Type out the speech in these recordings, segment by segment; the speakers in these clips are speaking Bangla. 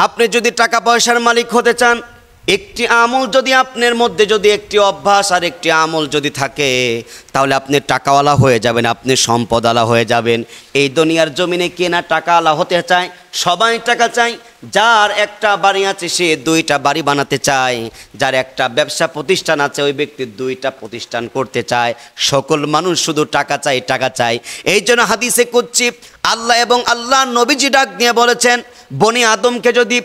আপনি যদি টাকা পয়সার মালিক হতে চান, একটি আমল যদি আপনার মধ্যে যদি একটি অভ্যাস আর একটি আমল যদি থাকে, তাহলে আপনি টাকাওয়ালা হয়ে যাবেন, আপনি সম্পদওয়ালা হয়ে যাবেন। এই দুনিয়ার জমিনে কে না টাকাওয়ালা হতে চায়? সবাই টাকা চায়। যার একটা বাড়ি আছে সে দুইটা বাড়ি বানাতে চায়, যার একটা ব্যবসা প্রতিষ্ঠান আছে ওই ব্যক্তি দুইটা প্রতিষ্ঠান করতে চায়। সকল মানুষ শুধু টাকা চায়, টাকা চায়। এই জন্য হাদিসে কুদসি আল্লাহ এবং আল্লাহ নবীজি ডাক দিয়ে বলেছেন, বনি আদমকে যদি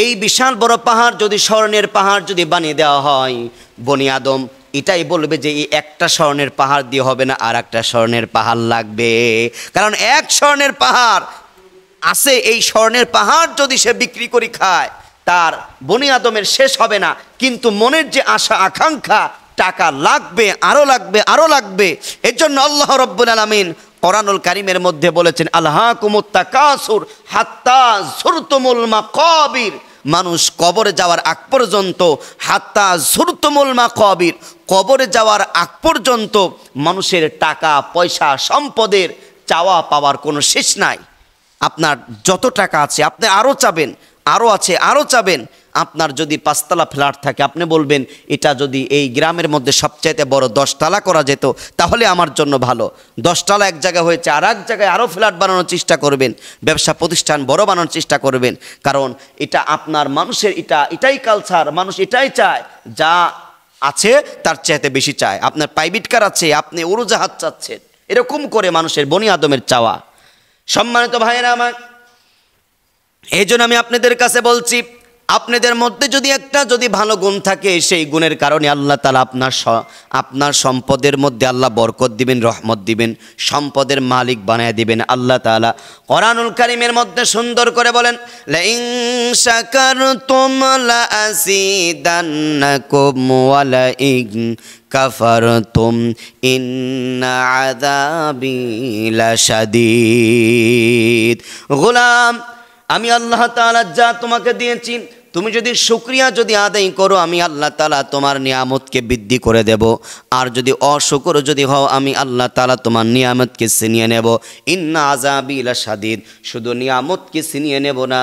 এই বিশাল বড় পাহাড় যদি স্বর্ণের পাহাড় যদি বানিয়ে দেওয়া হয়, বনি আদম এটাই বলবে যে এই একটা স্বর্ণের পাহাড় দিয়ে হবে না, আর একটা স্বর্ণের পাহাড় লাগবে। কারণ এক স্বর্ণের পাহাড় আছে, এই স্বর্ণের পাহাড় যদি সে বিক্রি করে খায় তার বনি আদমের শেষ হবে না। কিন্তু মনের যে আশা আকাঙ্ক্ষা, টাকা লাগবে, আরও লাগবে, আরও লাগবে। এর জন্য আল্লাহ রাব্বুল আলামিন কোরআনুল কারীমের মধ্যে বলেছেন, আলহাকুমুত তাকাসুর হাত্তা যুরতুমুল মাকাবির। মানুষ কবরে যাওয়ার আগ পর্যন্ত, হাত্তা যুরতুমুল মাকাবির, কবরে যাওয়ার আগ পর্যন্ত মানুষের টাকা পয়সা সম্পদের চাওয়া পাওয়ার কোনো শেষ নাই। আপনার যত টাকা আছে আপনি আরও চাবেন, আরও আছে আরও চাবেন। আপনার যদি 5 তলা ফ্ল্যাট থাকে, আপনি বলবেন এটা যদি এই গ্রামের মধ্যে সবচাইতে বড় 10 তলা করা যেত তাহলে আমার জন্য ভালো। 10 তলা এক জায়গায় হয়েছে, আর এক জায়গায় আরও ফ্ল্যাট বানানোর চেষ্টা করবেন, ব্যবসা প্রতিষ্ঠান বড় বানানোর চেষ্টা করবেন। কারণ এটা আপনার মানুষের এটাই কালচার, মানুষ এটাই চায়, যা আছে তার চাইতে বেশি চায়। আপনার প্রাইভেট কার আছে, আপনি উড়োজাহাজ চাচ্ছেন, এরকম করে মানুষের বনি আদমের চাওয়া। সম্মানিত ভাইয়েরা আমার, এই জন্য আমি আপনাদের কাছে বলছি, আপনাদের মধ্যে যদি একটা যদি ভালো গুণ থাকে, সেই গুণের কারণে আল্লাহ তাআলা আপনার সম্পদের মধ্যে আল্লাহ বরকত দিবেন, রহমত দিবেন, সম্পদের মালিক বানায় দিবেন আল্লাহ তাআলা। কোরআনুল কারীমের মধ্যে সুন্দর করে বলেন, লাইন শাকারতুম লাআযীদান্নাকুম ওয়া লাইন কাফারতুম ইন্না আযাবি লাশাদীদ। গোলাম, আমি আল্লাহ তাআলা যা তোমাকে দিয়েছি, তুমি যদি শুকরিয়া যদি আদায় করো, আমি আল্লাহ তাআলা তোমার নিয়ামতকে বৃদ্ধি করে দেব। আর যদি অশুকর যদি হও, আমি আল্লাহ তাআলা তোমার নিয়ামতকে ছিনিয়ে নেব। ইন্না আযাবি লাশাদীদ। শুধু নিয়ামতকে ছিনিয়ে নেব না,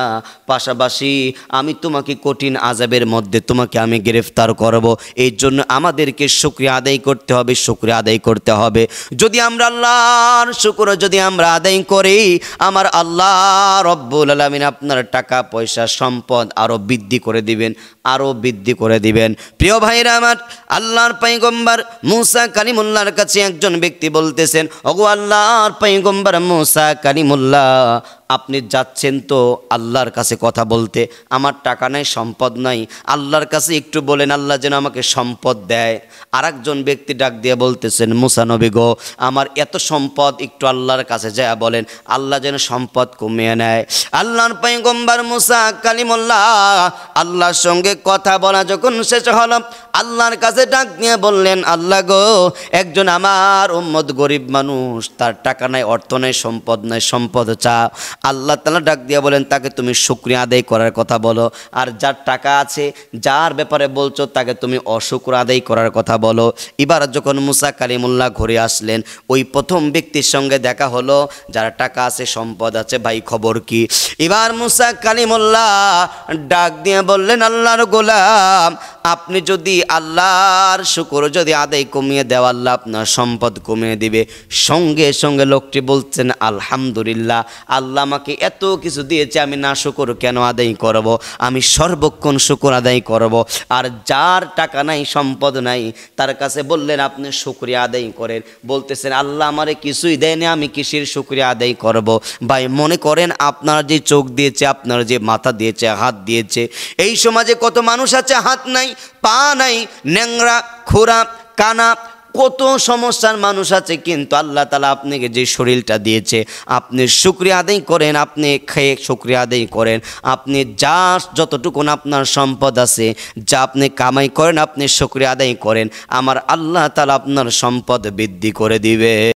পাশাপাশি আমি তোমাকে কঠিন আযাবের মধ্যে তোমাকে আমি গ্রেফতার করব। এই জন্য আমাদেরকে শুকরিয়া আদায় করতে হবে, শুকরিয়া আদায় করতে হবে। যদি আমরা আল্লাহর শুকর যদি আমরা আদায় করি, আমার আল্লাহ রব্বুল আলামিন আপনার টাকা পয়সা সম্পদ আরও বৃদ্ধি করে দিবেন, আরও বৃদ্ধি করে দিবেন। প্রিয় ভাইরা আমার, আল্লাহর পয়গম্বর মুসা কালিমুল্লাহর কাছে একজন ব্যক্তি বলতেছেন, ওগো আল্লাহর পয়গম্বর মুসা কালিমুল্লাহ, আপনি যাচ্ছেন তো আল্লাহর কাছে কথা বলতে, আমার টাকা নাই, সম্পদ নাই, আল্লাহর কাছে একটু বলেন আল্লাহ যেন আমাকে সম্পদ দেয়। আর একজন ব্যক্তি ডাক দিয়ে বলতেছেন, মুসা নবী গো, আমার এত সম্পদ, একটু আল্লাহর কাছে যায় বলেন আল্লাহ যেন সম্পদ কমিয়ে নেয়। আল্লাহর পয়গম্বর মুসা কালিমুল্লাহ আল্লাহর সঙ্গে কথা বলা যখন শেষ হল, আল্লাহর কাছে ডাক দিয়ে বললেন, আল্লাহ গো, একজন আমার উম্মত গরিব মানুষ, তার টাকা নাই, অর্থ নাই, সম্পদ নাই, সম্পদ চা। আল্লাহ তাআলা ডাক দিয়ে বলেন, তাকে তুমি শুকরিয়া আদায় করার কথা বলো। আর যার টাকা আছে, যার ব্যাপারে বলছো, তাকে তুমি অশুকর আদায় করার কথা বলো। এবার যখন মুসা কালিমুল্লাহ ঘুরে আসলেন, ওই প্রথম ব্যক্তির সঙ্গে দেখা হলো, যার টাকা আছে, সম্পদ আছে, ভাই খবর কি? এবার মুসা কালিমুল্লাহ ডাক দিয়ে বললেন, আল্লাহর গোলাম, আপনি যদি আল্লাহর শুকর যদি আদায় কমিয়ে দেও, আল্লাহ আপনার সম্পদ কমিয়ে দিবে। সঙ্গে সঙ্গে লোকটি বলছেন, আলহামদুলিল্লাহ, আল্লাহ আমাকে এত কিছু দিয়েছে, আমি না শুকর কেন আদায় করব? আমি সর্বক্ষণ শুকর আদায় করব। আর যার টাকা নাই, সম্পদ নাই, তার কাছে বললেন আপনি শুকরিয়া আদায় করেন। বলতেছেন, আল্লাহ আমারে কিছুই দেয়নি, আমি কিসের শুকরিয়া আদায় করব? ভাই মনে করেন, আপনার যে চোখ দিয়েছে, আপনার যে মাথা দিয়েছে, হাত দিয়েছে, এই সমাজে কত মানুষ আছে হাত নাই, পা নাই, ন্যাংরা, খোরা, কানা, কত সমস্যার মানুষ আছে, কিন্তু আল্লাহ তাআলা আপনাকে যে শরীরটা দিয়েছে, আপনি শুকরিয়া আদায় করেন, আপনি খেয়ে শুকরিয়া আদায় করেন। আপনি যা যতটুকুন আপনার সম্পদ আছে, যা আপনি কামাই করেন, আপনি শুকরিয়া আদায় করেন, আমার আল্লাহ তাআলা আপনার সম্পদ বৃদ্ধি করে দিবে।